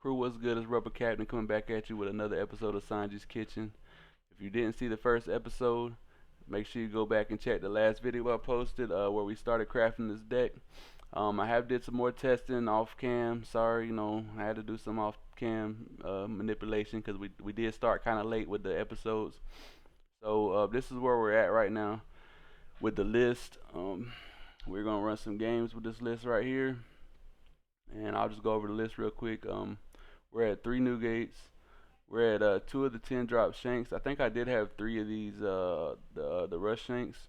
Crew, what's good? It's Rubber Captain coming back at you with another episode of Sanji's Kitchen. If you didn't see the first episode, make sure you go back and check the last video I posted where we started crafting this deck. I have did some more testing off cam. Sorry, I had to do some off cam manipulation because we did start kind of late with the episodes. So this is where we're at right now with the list. We're gonna run some games with this list right here, and I'll just go over the list real quick. We're at 3 new gates. We're at 2 of the 10 drop Shanks. I think I did have 3 of these the rush Shanks.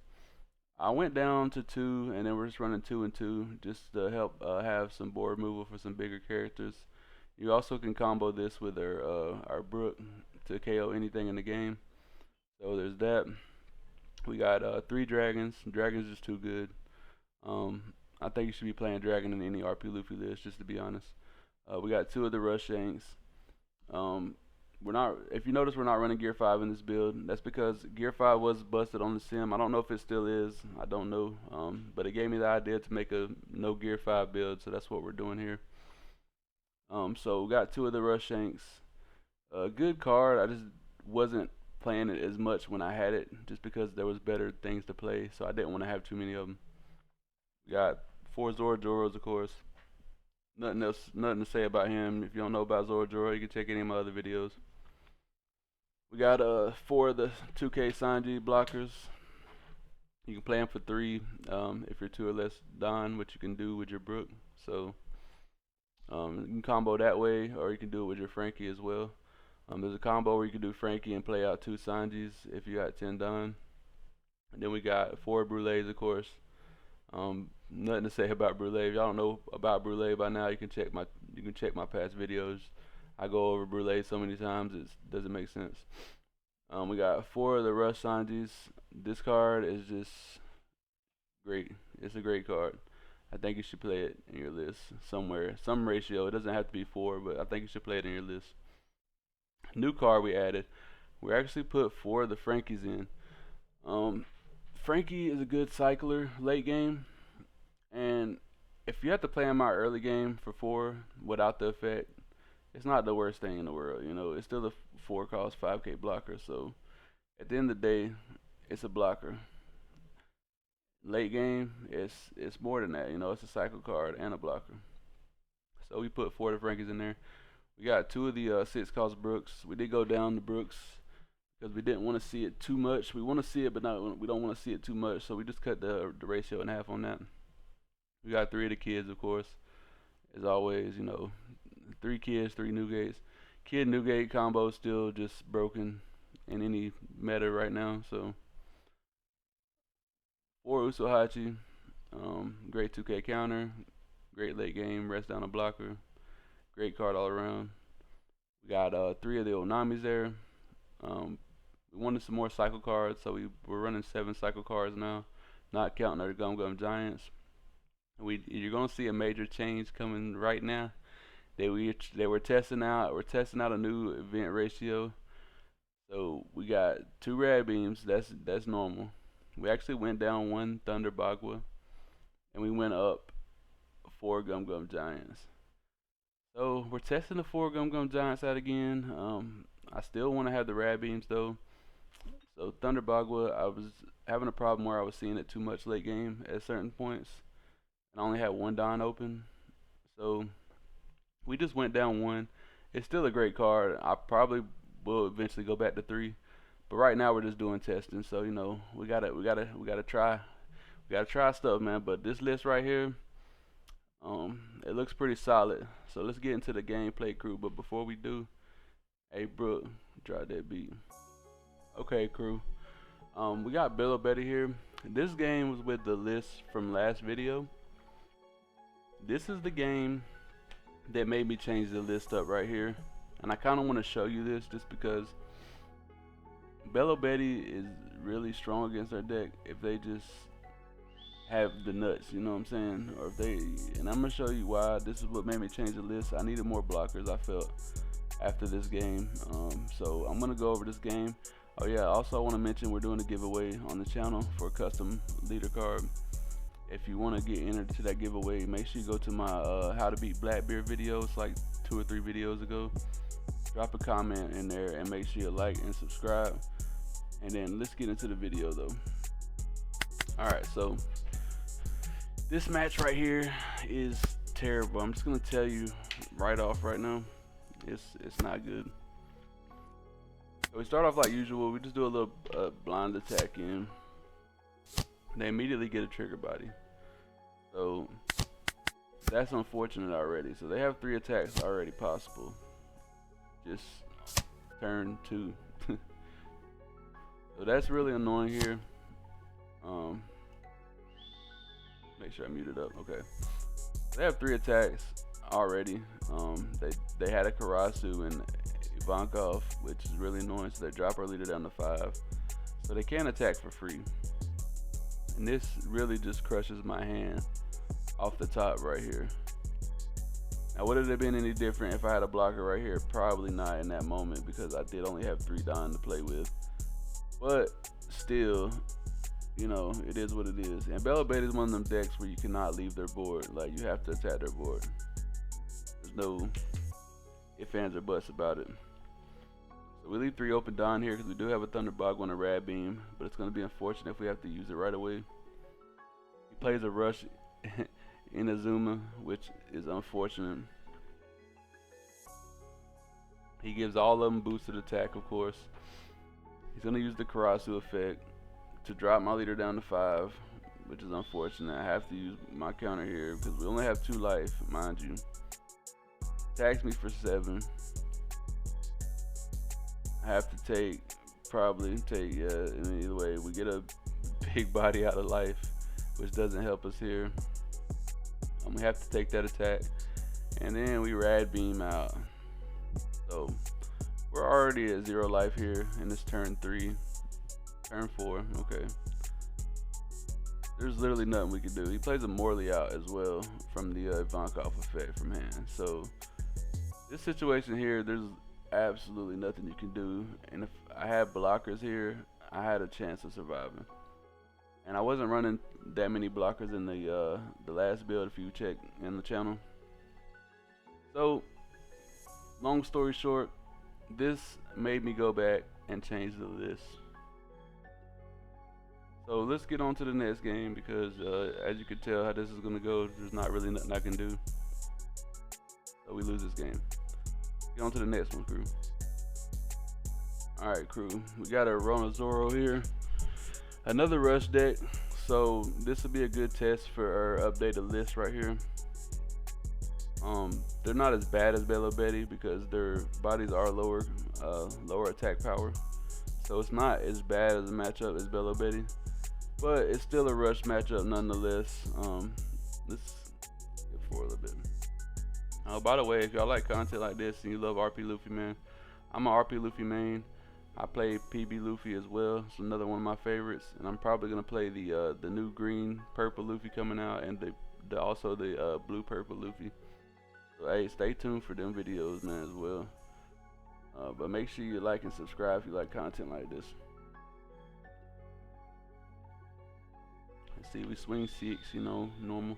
I went down to 2, and then we're just running 2 and 2 just to help have some board removal for some bigger characters. You also can combo this with our Brook to KO anything in the game. So there's that. We got 3 dragons. Dragons is too good. I think you should be playing dragon in any RP Luffy list, just to be honest. We got 2 of the rush Shanks. We're not. If you notice, we're not running Gear 5 in this build. That's because Gear 5 was busted on the sim. I don't know if it still is. I don't know. But it gave me the idea to make a no Gear 5 build, so that's what we're doing here. So we got 2 of the rush Shanks. Good card. I just wasn't playing it as much when I had it, just because there was better things to play. So I didn't want to have too many of them. We got 4 Zoros, of course. Nothing to say about him. If you don't know about Zoro, you can check any of my other videos. We got 4 of the 2K Sanji blockers. You can play them for 3 if you're 2 or less Don, which you can do with your Brook. So you can combo that way, or you can do it with your Frankie as well. There's a combo where you can do Frankie and play out 2 Sanjis if you got 10 Don. And then we got 4 Brulees, of course. Nothing to say about Brulee. If y'all don't know about Brulee by now, you can check my past videos. I go over Brulee so many times it doesn't make sense. We got 4 of the Rush Sanjis. This card is just great. It's a great card. I think you should play it in your list somewhere, some ratio. It doesn't have to be 4, but I think you should play it in your list. New card we added. We actually put 4 of the Frankies in. Frankie is a good cycler late game, and if you have to play him out early game for 4 without the effect, it's not the worst thing in the world. It's still a 4 cost 5k blocker, so at the end of the day, it's a blocker. Late game, it's more than that. It's a cycle card and a blocker. So we put 4 of the Frankies in there. We got 2 of the 6 cost Brooks. We did go down the Brooks because we didn't want to see it too much. We want to see it, but we don't want to see it too much, so we just cut the ratio in half on that. We got 3 of the kids, of course, as always. 3 kids, 3 new gates. Kid new gate combo still just broken in any meta right now. So 4 Usohachi, great 2K counter, great late game, rest down a blocker, great card all around. We got 3 of the Onamis there. We wanted some more cycle cards, so we're running 7 cycle cards now, not counting our Gum Gum Giants. You're gonna see a major change coming right now. They were testing out. We're testing out a new event ratio. So we got 2 Rad Beams. That's normal. We actually went down 1 Thunder Bagua, and we went up 4 Gum Gum Giants. So we're testing the 4 Gum Gum Giants out again. I still want to have the Rad Beams though. So Thunder Bagua, I was having a problem where I was seeing it too much late game at certain points, and I only had 1 Don open. So we just went down 1. It's still a great card. I probably will eventually go back to 3, but right now we're just doing testing. So we gotta try stuff, man. But this list right here, it looks pretty solid. So let's get into the gameplay, crew. But before we do, hey Brook, drop that beat. Okay, crew. We got Belo here. This game was with the list from last video. This is the game that made me change the list up right here, and I kind of want to show you this just because Belo is really strong against our deck if they just have the nuts, you know what I'm saying? Or if they, and I'm gonna show you why. This is what made me change the list. I needed more blockers, I felt, after this game. So I'm gonna go over this game. Oh yeah, also I want to mention we're doing a giveaway on the channel for a custom leader card. If you want to get entered to that giveaway, make sure you go to my how to beat Blackbeard video. It's like 2 or 3 videos ago. Drop a comment in there and make sure you like and subscribe. And then let's get into the video though. Alright, so this match right here is terrible. I'm just gonna tell you right off right now, it's not good. So we start off like usual. We just do a little blind attack in. They immediately get a trigger body. So that's unfortunate already. So they have 3 attacks already possible. Just turn 2. So that's really annoying here. Make sure I muted up. Okay. They have 3 attacks already. They had a Karasu and Ivankov, which is really annoying. So they drop our leader down to 5. So they can't attack for free. And this really just crushes my hand off the top right here. Now, would it have been any different if I had a blocker right here? Probably not in that moment, because I did only have 3 Don to play with. But still, you know, it is what it is. And Belo Beta is one of them decks where you cannot leave their board. Like, you have to attack their board. There's no ifs, ands, or buts about it. So we leave 3 open Don here because we do have a Thunderbog on a Rad Beam, but it's going to be unfortunate if we have to use it right away. He plays a Rush in Azuma, which is unfortunate. He gives all of them boosted attack, of course. He's going to use the Karasu effect to drop my leader down to 5, which is unfortunate. I have to use my counter here because we only have 2 life, mind you. Attacks me for 7. I have to probably take, in either way, we get a big body out of life, which doesn't help us here. We have to take that attack, and then we Rad Beam out. So we're already at 0 life here in this turn 3. Turn 4, okay. There's literally nothing we can do. He plays a Morley out as well from the Ivankov effect from hand. So this situation here, there's absolutely nothing you can do. And if I had blockers here, I had a chance of surviving. And I wasn't running that many blockers in the last build, if you check in the channel. So long story short, this made me go back and change the list. So let's get on to the next game, because as you can tell how this is going to go, there's not really nothing I can do. So we lose this game. Get on to the next one, crew. Alright, crew. We got a Roronoa Zoro here. Another rush deck. So this will be a good test for our updated list right here. They're not as bad as Belo Beta because their bodies are lower attack power. So it's not as bad as a matchup as Belo Beta, but it's still a rush matchup nonetheless. Let's get forward a little bit. By the way, if y'all like content like this and you love RP Luffy, man, I'm an RP Luffy main. I play PB Luffy as well. It's another one of my favorites, and I'm probably gonna play the new green purple Luffy coming out, and also the blue purple Luffy. So hey, stay tuned for them videos, man, as well. But make sure you like and subscribe if you like content like this. Let's see, we swing 6, you know, normal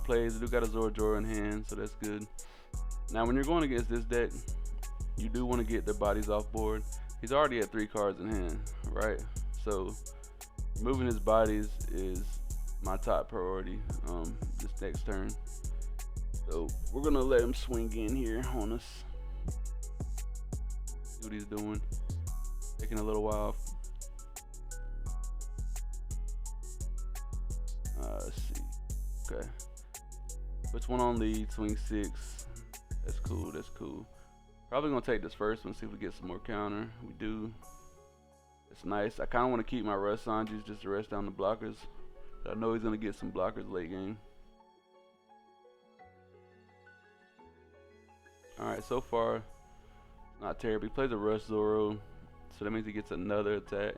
plays. We do got a Zoro in hand, so that's good. Now, when you're going against this deck, you do want to get the bodies off board. He's already at 3 cards in hand, right? So moving his bodies is my top priority this next turn. So we're gonna let him swing in here on us. See what he's doing. Taking a little while. Let's see. Okay. Which one on lead? Swing 6. That's cool. That's cool. Probably gonna take this first one, see if we get some more counter. We do. It's nice. I kind of want to keep my rush Sanjis just to rest down the blockers. I know he's gonna get some blockers late game. All right, so far not terrible. He plays a rush Zoro, so that means he gets another attack.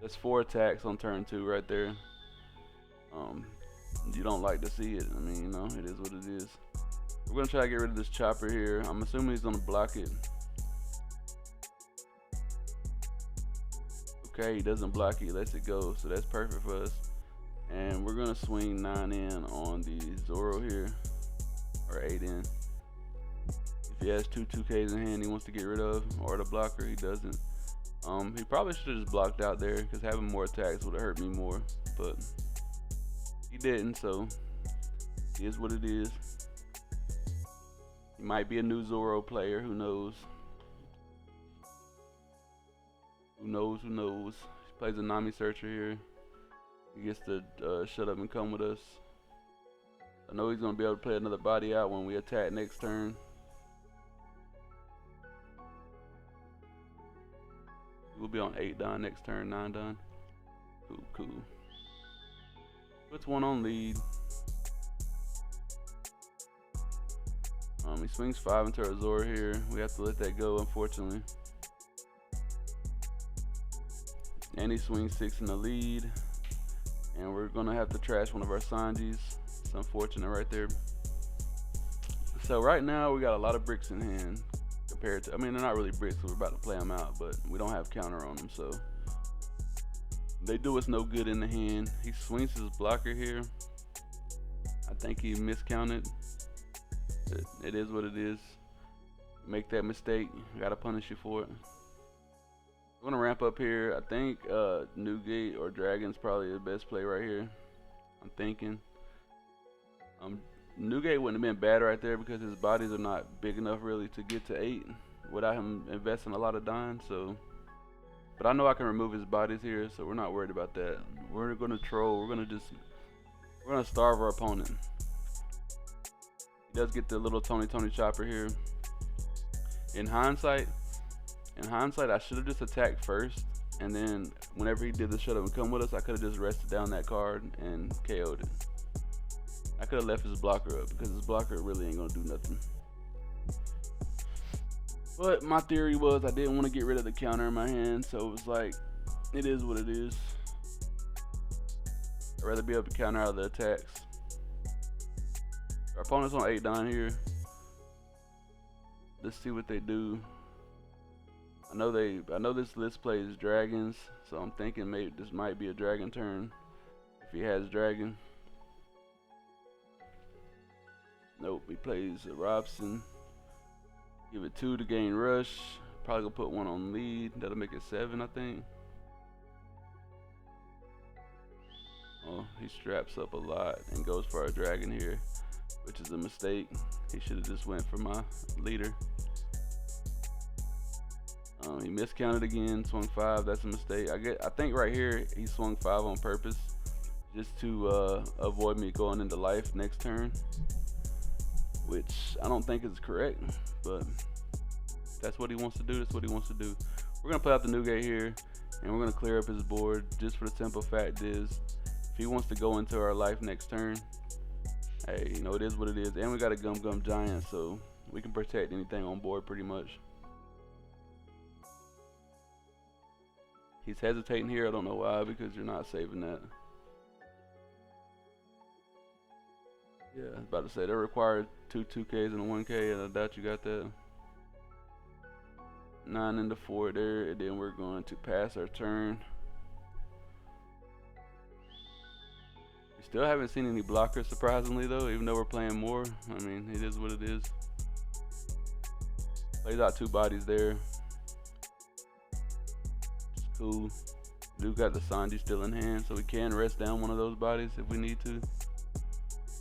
That's 4 attacks on turn 2 right there. You don't like to see it. I mean, you know, it is what it is. We're gonna try to get rid of this chopper here. I'm assuming he's gonna block it. Okay, he doesn't block it, he lets it go, so that's perfect for us. And we're gonna swing 9 in on the Zoro here, or 8 in. If he has two 2Ks in hand he wants to get rid of, or the blocker, he doesn't. He probably should have just blocked out there, because having more attacks would have hurt me more, but he didn't, so it is what it is. He might be a new Zoro player, who knows? Who knows? He plays a Nami Searcher here. He gets to shut up and come with us. I know he's going to be able to play another body out when we attack next turn. We'll be on 8 Don next turn, 9 Don. Cool. Puts one on lead. He swings 5 into our Zoro here. We have to let that go, unfortunately. And he swings 6 in the lead. And we're gonna have to trash one of our Sanjis. It's unfortunate right there. So right now we got a lot of bricks in hand compared to, I mean, they're not really bricks, we're about to play them out, but we don't have counter on them, so they do us no good in the hand. He swings his blocker here. I think he miscounted. It is what it is. Make that mistake, gotta punish you for it. I'm gonna ramp up here. I think Newgate or Dragon's probably the best play right here. I'm thinking. Newgate wouldn't have been bad right there because his bodies are not big enough really to get to 8 without him investing a lot of dying. So, but I know I can remove his bodies here, so we're not worried about that. We're gonna troll. We're gonna starve our opponent. He does get the little Tony chopper here. In hindsight, I should have just attacked first, and then whenever he did the shut up and come with us, I could have just rested down that card and KO'd it. I could have left his blocker up because his blocker really ain't gonna do nothing. But my theory was I didn't want to get rid of the counter in my hand, so it was like, it is what it is. I'd rather be able to counter out of the attacks. Our opponent's on 8 down here. Let's see what they do. I know this list plays dragons, so I'm thinking maybe this might be a dragon turn if he has dragon. Nope, he plays a Robson. Give it 2 to gain rush. Probably gonna put 1 on lead. That'll make it 7, I think. Oh, he straps up a lot and goes for a dragon here, which is a mistake. He should have just went for my leader. He miscounted again, swung 5. That's a mistake. I think right here he swung 5 on purpose, just to avoid me going into life next turn, which I don't think is correct. But that's what he wants to do. That's what he wants to do. We're gonna play out the Newgate here, and we're gonna clear up his board. Just for the simple fact is, if he wants to go into our life next turn, hey, you know, it is what it is. And we got a Gum Giant, so we can protect anything on board pretty much. He's hesitating here. I don't know why, because you're not saving that. Yeah, I was about to say, they require 2 2Ks and a 1K, and I doubt you got that. 9 into 4 there, and then we're going to pass our turn. We still haven't seen any blockers, surprisingly, though, even though we're playing more. I mean, it is what it is. Plays out 2 bodies there. Cool. Dude got the Sanji still in hand, so we can rest down one of those bodies if we need to.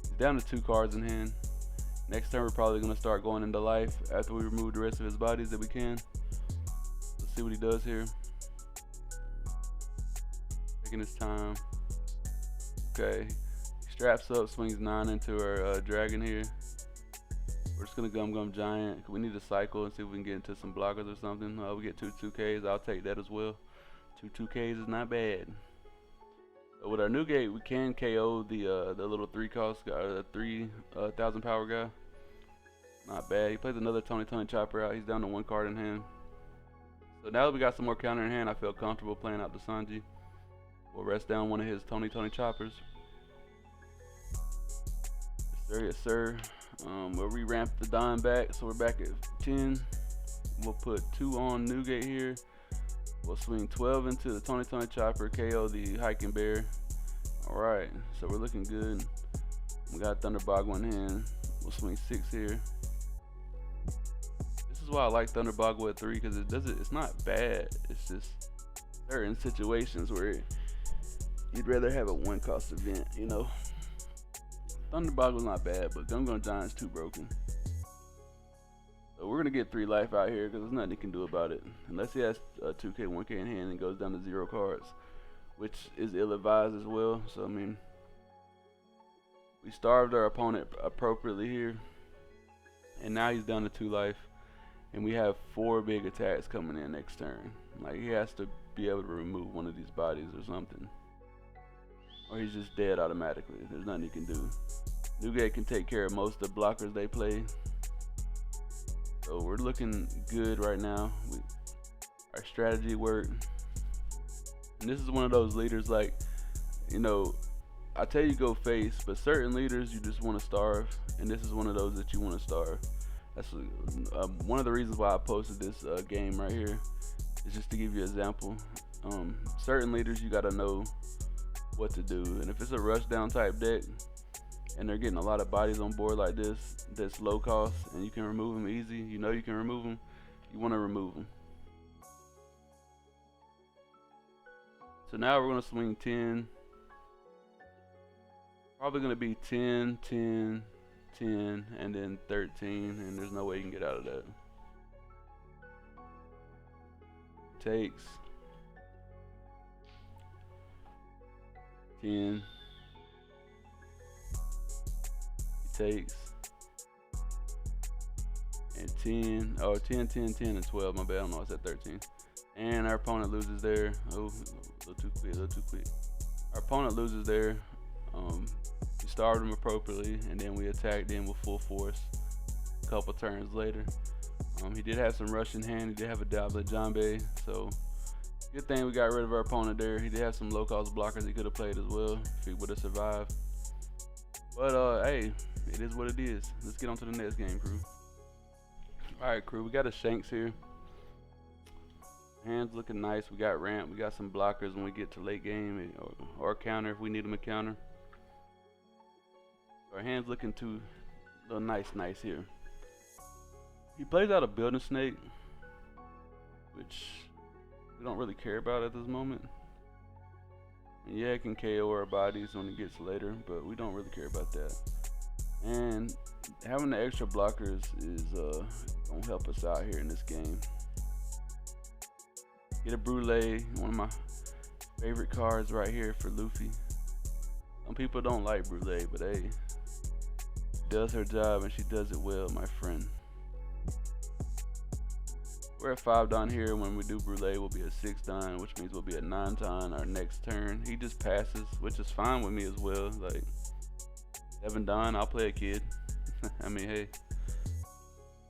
He's down to 2 cards in hand. Next turn we're probably going to start going into life after we remove the rest of his bodies that we can. Let's see what he does here. Taking his time. Okay. He straps up, swings 9 into our dragon here. We're just going to Gum Giant. We need to cycle and see if we can get into some blockers or something. We get 2 2Ks. I'll take that as well. 2 2Ks is not bad. So with our Newgate, we can KO the little 3 cost guy, the 3,000 power guy. Not bad. He plays another Tony chopper out. He's down to 1 card in hand. So now that we got some more counter in hand, I feel comfortable playing out the Sanji. We'll rest down one of his Tony choppers. Yes sir, yes sir. We'll re-ramp the dime back, so we're back at 10. We'll put 2 on Newgate here. We'll swing 12 into the Tony chopper, KO the hiking bear. Alright, so we're looking good. We got Thunderbog one hand. We'll swing 6 here. This is why I like Thunderboggle at 3, because it's not bad. It's just certain situations where you'd rather have a 1 cost event, you know. Thunderboggle's not bad, but Gum Gum Giant's too broken. So we're gonna get 3 life out here because there's nothing he can do about it. Unless he has 2k, 1k in hand and goes down to 0 cards, which is ill-advised as well. So I mean, we starved our opponent appropriately here, and now he's down to 2 life, and we have 4 big attacks coming in next turn. Like, he has to be able to remove one of these bodies or something, or he's just dead automatically. There's nothing he can do. Newgate can take care of most of the blockers they play, so we're looking good right now. Our strategy worked, and this is one of those leaders, like, you know, I tell you go face, but certain leaders you just want to starve, and this is one of those that you want to starve. That's one of the reasons why I posted this game right here, is just to give you an example. Certain leaders you gotta know what to do, and if it's a rush down type deck and they're getting a lot of bodies on board like this, that's low cost and you can remove them easy, you know you can remove them, you want to remove them. So now we're going to swing 10, probably going to be 10, 10, 10, and then 13, and there's no way you can get out of that. Takes 10. He takes, and 10. Oh, 10, 10, 10, and 12. My bad. I don't know. It's at 13. And our opponent loses there. Oh, a little too quick. A little too quick. Our opponent loses there. We starved him appropriately, and then we attacked in with full force a couple turns later. He did have some rush in hand. He did have a Dablet Jambe, so good thing we got rid of our opponent there. He did have some low cost blockers he could have played as well if he would have survived. But hey, it is what it is. Let's get on to the next game, crew. Alright, crew, we got a Shanks here. Hands looking nice. We got ramp. We got some blockers when we get to late game, or counter if we need them a counter. Our hands looking too little nice here. He plays out a building snake, which we don't really care about at this moment. And yeah, it can KO our bodies when it gets later, but we don't really care about that. And having the extra blockers is gonna help us out here in this game. Get a Brulee, one of my favorite cards right here for Luffy. Some people don't like Brulee, but hey, she does her job and she does it well, my friend. We're at 5 down here. When we do Brulee, we'll be at 6 down, which means we'll be at 9 down our next turn. He just passes, which is fine with me as well. Like 7 down, I'll play a kid. I mean, hey,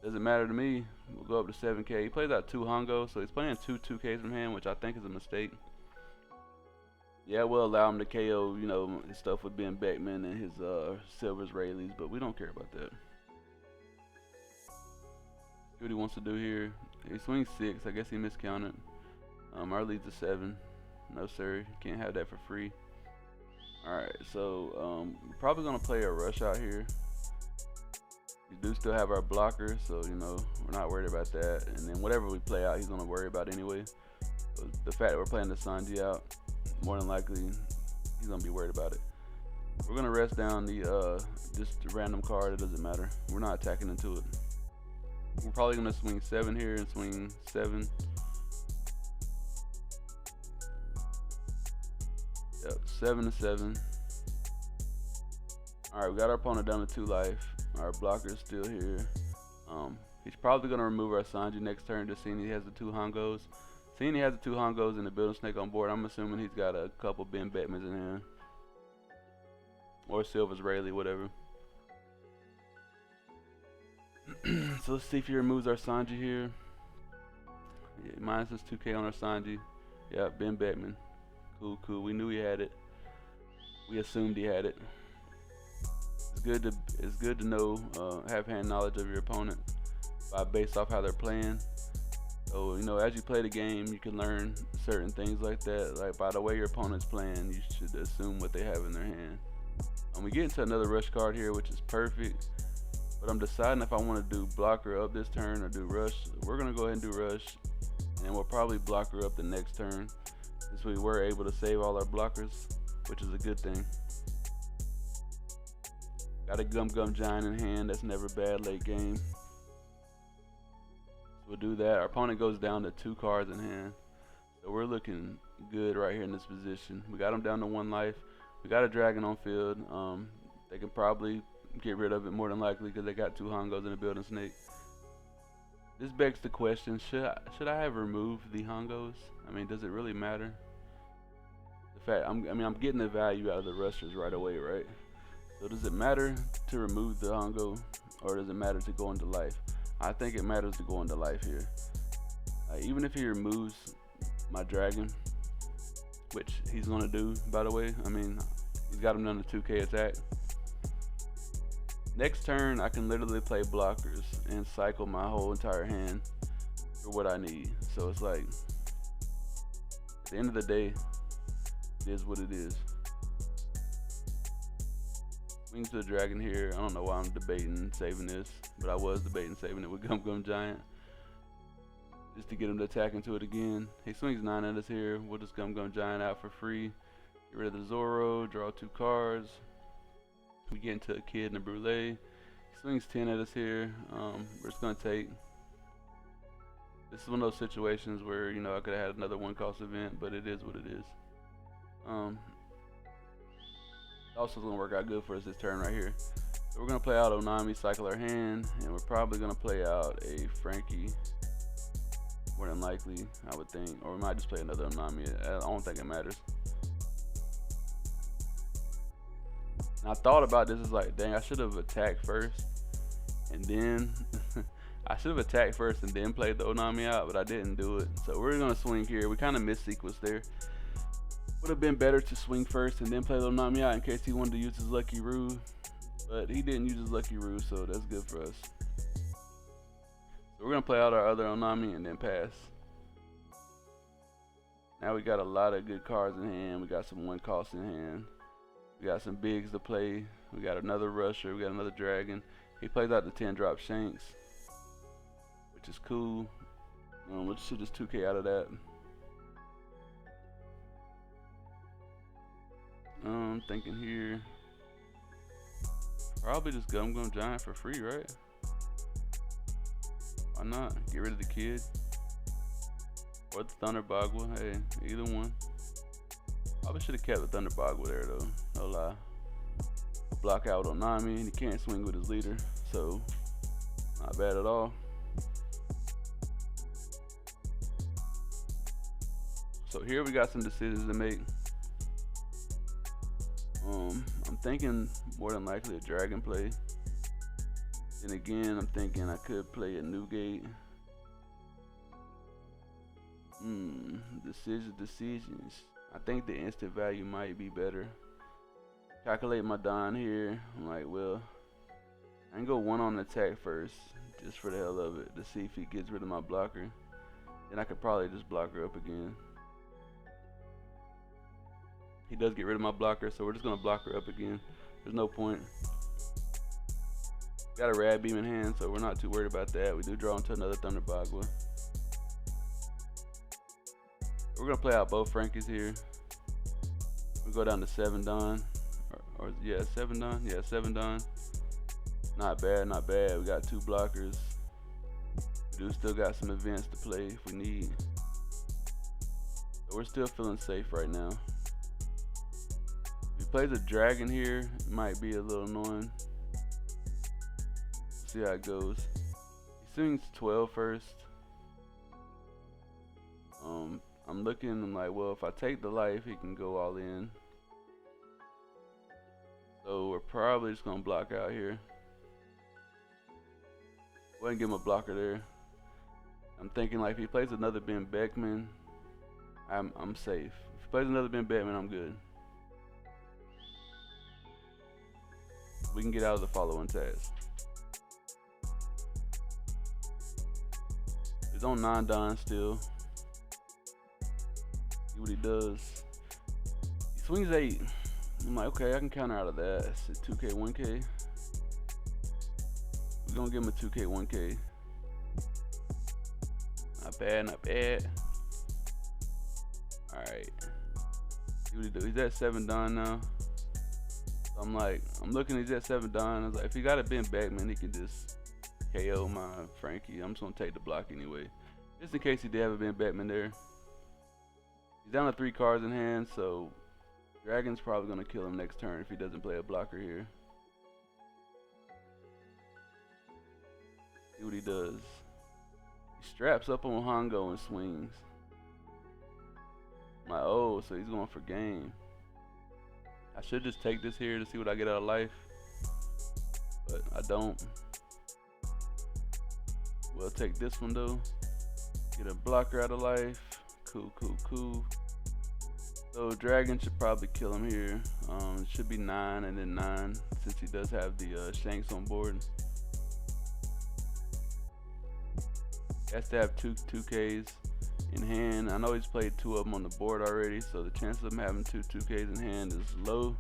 doesn't matter to me. We'll go up to 7k. He plays out 2 Hongos, so he's playing 2 2ks from hand, which I think is a mistake. Yeah, we'll allow him to KO, you know, his stuff with Ben Beckman and his Silvers Rayleighs, but we don't care about that. See what he wants to do here. He swings 6. I guess he miscounted. Our lead's a 7. No sir, can't have that for free. Alright, so we're probably gonna play a rush out here. We do still have our blocker, so you know we're not worried about that. And then whatever we play out, he's gonna worry about anyway. So the fact that we're playing the Sanji out, more than likely he's gonna be worried about it. We're gonna rest down the just a random card. It doesn't matter. We're not attacking into it. We're probably gonna swing 7 here and swing 7. Yep, 7 to 7. Alright, we got our opponent down to 2 life. Our blocker is still here. He's probably gonna remove our Sanji next turn, just seeing he has the 2 Hongos. Seeing he has the 2 Hongos and the Building Snake on board, I'm assuming he's got a couple Ben Beckmans in hand. Or Silver's Rayleigh, whatever. So let's see if he removes our Sanji here. Yeah, minus his 2k on our Sanji. Yeah, Ben Beckman. Cool, cool. We knew he had it. We assumed he had it. It's good to know, have hand knowledge of your opponent based off how they're playing. So you know, as you play the game, you can learn certain things like that. Like by the way your opponent's playing, you should assume what they have in their hand. We get into another rush card here, which is perfect. But I'm deciding if I want to do blocker up this turn or do rush. We're going to go ahead and do rush. And we'll probably block her up the next turn, since we were able to save all our blockers, which is a good thing. Got a Gum Gum Giant in hand. That's never bad late game. So we'll do that. Our opponent goes down to 2 cards in hand. So we're looking good right here in this position. We got him down to 1 life. We got a dragon on field. They can probably get rid of it more than likely because they got 2 Hongos and a building snake. This begs the question, should I have removed the Hongos? I mean, does it really matter? The fact, I'm getting the value out of the rushers right away, right? So does it matter to remove the Hongo, or does it matter to go into life? I think it matters to go into life here. Even if he removes my dragon, which he's gonna do, by the way. I mean, he's got him down to 2k attack. Next turn, I can literally play blockers and cycle my whole entire hand for what I need. So it's like, at the end of the day, it is what it is. Swings to the dragon here. I don't know why I'm debating saving this, but I was debating saving it with Gum Gum Giant, just to get him to attack into it again. He swings 9 at us here. We'll just Gum Gum Giant out for free. Get rid of the Zoro, draw 2 cards. We get into a kid and a brulee. He swings 10 at us here. We're just gonna take. This is one of those situations where, you know, I could have had another 1-cost event, but it is what it is. Also gonna work out good for us this turn right here. So we're gonna play out Onami, cycle our hand, and we're probably gonna play out a Frankie. More than likely, I would think, or we might just play another Onami. I don't think it matters. And I thought about this, is like, dang, I should have attacked first, and then I should have attacked first and then played the Onami out, but I didn't do it. So we're gonna swing here. We kind of missed sequence there. Would have been better to swing first and then play the Onami out in case he wanted to use his Lucky Roo, but he didn't use his Lucky Roo, so that's good for us. So we're gonna play out our other Onami and then pass. Now we got a lot of good cards in hand. We got some 1-cost in hand. We got some bigs to play. We got another rusher. We got another dragon. He plays out the 10-drop Shanks, which is cool. We'll shoot just 2k out of that. I'm thinking here, probably just Gum Gum Giant for free, right? Why not? Get rid of the kid or the Thunder Bagua. Hey, either one. Probably should have kept the Thunder Bagua there though. No lie. Block out Onami, and he can't swing with his leader, so not bad at all. So here we got some decisions to make. I'm thinking more than likely a dragon play. Then again, I'm thinking I could play a Newgate. Decisions. I think the instant value might be better. Calculate my Don here. I'm like, well, I can go 1 on attack first, just for the hell of it, to see if he gets rid of my blocker. Then I could probably just block her up again. He does get rid of my blocker, so we're just gonna block her up again. There's no point. Got a Rad Beam in hand, so we're not too worried about that. We do draw into another Thunder Bagua. We're gonna play out both Frankies here. We go down to 7 Don, or yeah, 7 Don. Yeah, 7 Don. Not bad, not bad. We got 2 blockers. We do still got some events to play if we need. So we're still feeling safe right now. If he plays a dragon here, it might be a little annoying. See how it goes. He swings 12 first. I'm looking, I'm like, well, if I take the life, he can go all in. So we're probably just gonna block out here. Go ahead and give him a blocker there. I'm thinking like if he plays another Ben Beckman, I'm safe. If he plays another Ben Beckman, I'm good. We can get out of the following task. He's on 9 Don still. See what he does. He swings 8. I'm like, okay, I can counter out of that. It's 2k, 1k. We're gonna give him a 2K, 1K. Not bad, not bad. Alright. See what he do. He's at 7 done now. So I'm looking, he's at 7 done. I was like, if he got a bent back, man, he can just KO my Frankie. I'm just gonna take the block anyway. Just in case he did have a bent backman there. He's down to 3 cards in hand, so Dragon's probably gonna kill him next turn if he doesn't play a blocker here. See what he does. He straps up on Hongo and swings. I'm like, oh, so he's going for game. I should just take this here to see what I get out of life, but I don't. We'll take this one though. Get a blocker out of life. Cool, cool, cool. So Dragon should probably kill him here. It should be 9 and then 9 since he does have the Shanks on board. He has to have two 2Ks in hand. I know he's played 2 of them on the board already, so the chance of him having 2 2Ks in hand is low.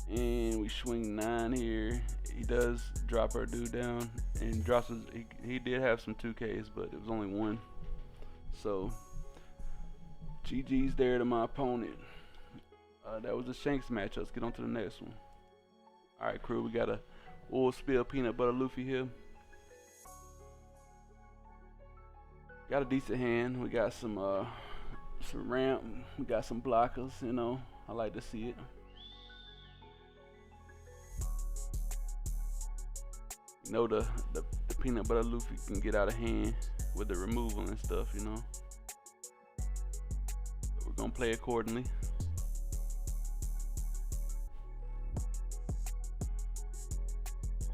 And we swing 9 here. He does drop our dude down and drops his, he did have some 2Ks, but it was only 1. So GG's there to my opponent. That was a Shanks match. Let's get on to the next one. Alright crew, we got a oil spill peanut butter Luffy here. Got a decent hand. We got some ramp. We got some blockers, you know. I like to see it. You know the peanut butter Luffy can get out of hand with the removal and stuff, you know. So we're gonna play accordingly.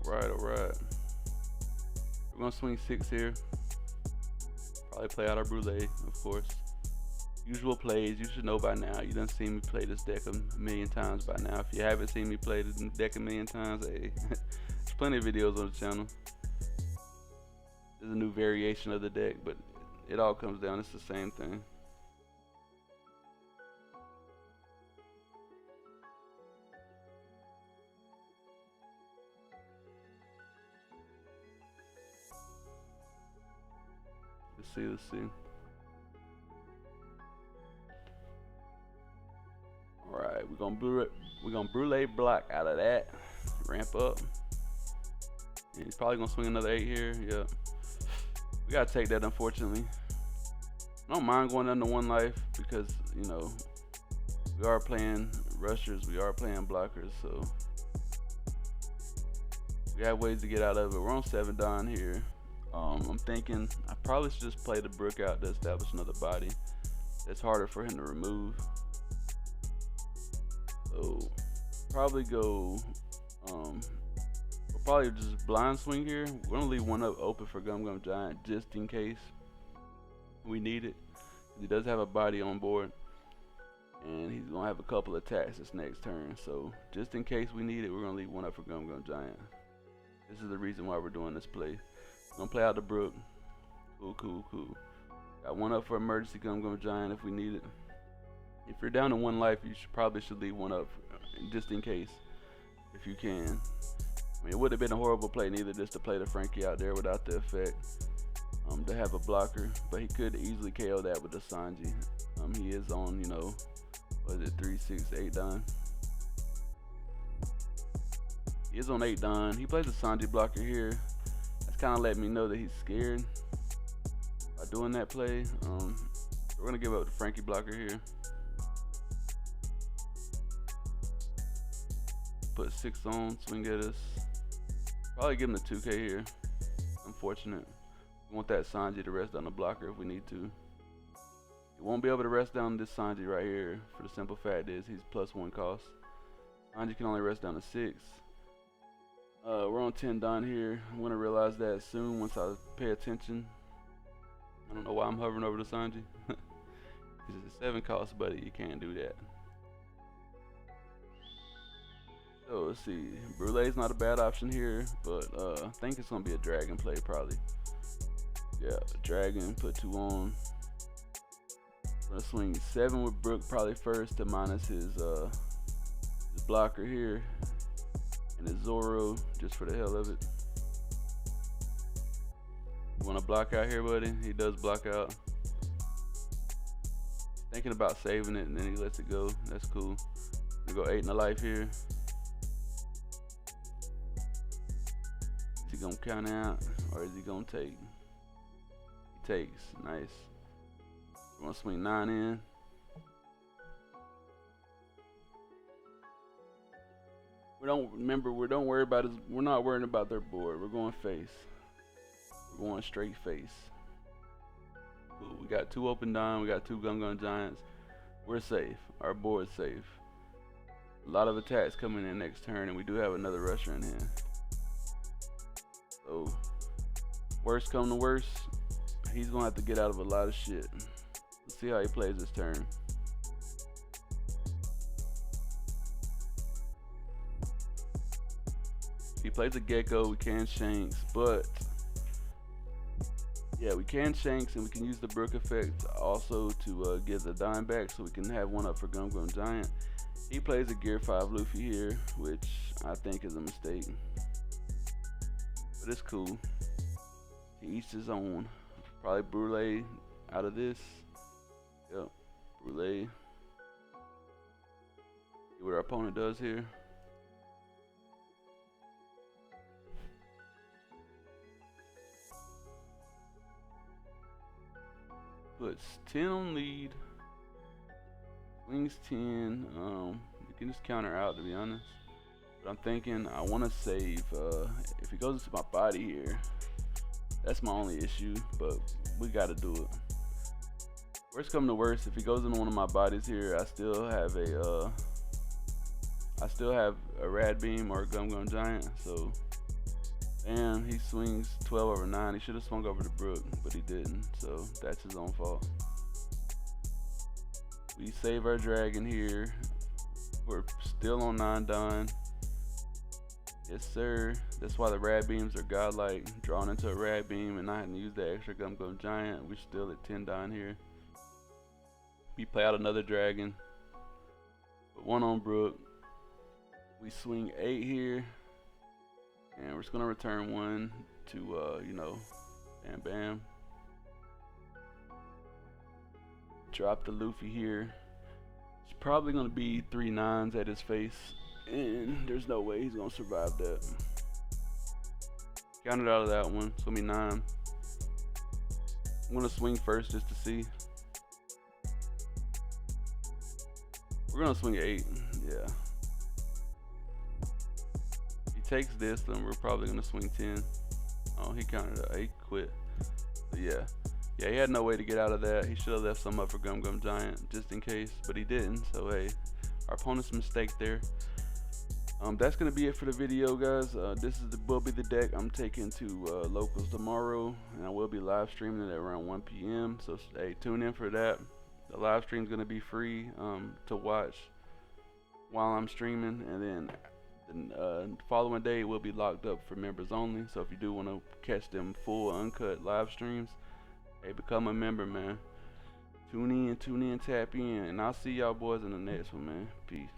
Alright. We're gonna swing 6 here. Probably play out our brulee, of course. Usual plays, you should know by now. You done seen me play this deck a million times by now. If you haven't seen me play this deck a million times, hey, there's plenty of videos on the channel. There's a new variation of the deck, but it all comes down, it's the same thing. Let's see. Alright, we're gonna brulee block out of that. Ramp up. And he's probably gonna swing another 8 here. Yep. We gotta take that, unfortunately. I don't mind going under 1 life because, you know, we are playing rushers, we are playing blockers, so we have ways to get out of it. We're on 7 down here. I'm thinking I probably should just play the Brook out to establish another body. It's harder for him to remove. So probably go we'll probably just blind swing here. We're gonna leave 1 up open for Gum Gum Giant just in case we need it. He does have a body on board and he's gonna have a couple attacks this next turn. So just in case we need it, we're gonna leave 1 up for Gum Gum Giant. This is the reason why we're doing this play. Gonna play out the Brook. Cool. Got 1 up for emergency Gum Gum Giant if we need it. If you're down to 1 life, you probably should leave 1 up just in case, if you can. I mean, it would have been a horrible play neither just to play the Frankie out there without the effect, to have a blocker, but he could easily KO that with the Sanji. He is on, you know, what is it, 3, 6, 8 done. He is on 8 done. He plays a Sanji blocker here. Kind of let me know that he's scared by doing that play. We're gonna give up the Frankie blocker here. Put 6 on, swing at us. Probably give him the 2K here. Unfortunate. We want that Sanji to rest down the blocker if we need to. He won't be able to rest down this Sanji right here for the simple fact is he's +1 cost. Sanji can only rest down to 6. We're on 10 down here. I'm gonna realize that soon once I pay attention. I don't know why I'm hovering over the Sanji. It's a 7 cost, buddy. You can't do that. So let's see. Brulee's not a bad option here, but I think it's gonna be a dragon play probably. Yeah, dragon. Put 2 on. We're gonna swing 7 with Brook probably first to minus his blocker here. And his Zoro, just for the hell of it. You wanna block out here, buddy? He does block out. Thinking about saving it and then he lets it go. That's cool. We go 8 in the life here. Is he gonna count out or is he gonna take? He takes. Nice. We're gonna swing 9 in. We don't worry about his, we're not worrying about their board. We're going face. We're going straight face. Cool. We got 2 open down, we got 2 Gun Giants. We're safe. Our board's safe. A lot of attacks coming in next turn, and we do have another rusher in here. So, worst come to worst, he's gonna have to get out of a lot of shit. Let's see how he plays this turn. If he plays a Gecko, we can Shanks, but yeah, we can Shanks and we can use the Brook effect also to get the dime back so we can have one up for Gum Giant. He plays a Gear 5 Luffy here, which I think is a mistake. But it's cool. He eats his own. Probably Brulee out of this. Yep, Brulee. See what our opponent does here. Puts 10 on lead. Wings 10. You can just counter out, to be honest. But I'm thinking I want to save. If he goes into my body here, that's my only issue. But we got to do it. Worst come to worst, if he goes into one of my bodies here, I still have a Rad Beam or a Gum Giant. So, and he swings 12 over 9. He should have swung over the Brook, but he didn't. So that's his own fault. We save our dragon here. We're still on 9 done. Yes, sir. That's why the Rad Beams are godlike. Drawn into a Rad Beam and not having to use that extra Gum Giant. We're still at 10 done here. We play out another dragon. Put 1 on Brook. We swing 8 here. And we're just gonna return 1 to, you know, bam bam. Drop the Luffy here. It's probably gonna be 3 9s at his face, and there's no way he's gonna survive that. Counted out of that one. It's gonna be 9. I'm gonna swing first just to see. We're gonna swing 8. Yeah. If he takes this, then we're probably gonna swing 10. Oh, he counted out. He quit. But yeah. Yeah, he had no way to get out of that. He should have left some up for Gum Giant just in case, but he didn't. So hey, our opponent's mistake there. That's gonna be it for the video, guys. This will be the deck I'm taking to locals tomorrow, and I will be live streaming it at around 1 p.m. So hey, tune in for that. The live stream's gonna be free to watch while I'm streaming, and then the following day will be locked up for members only. So if you do want to catch them full uncut live streams, hey, become a member, man. Tune in, tap in, and I'll see y'all boys in the next one, man. Peace.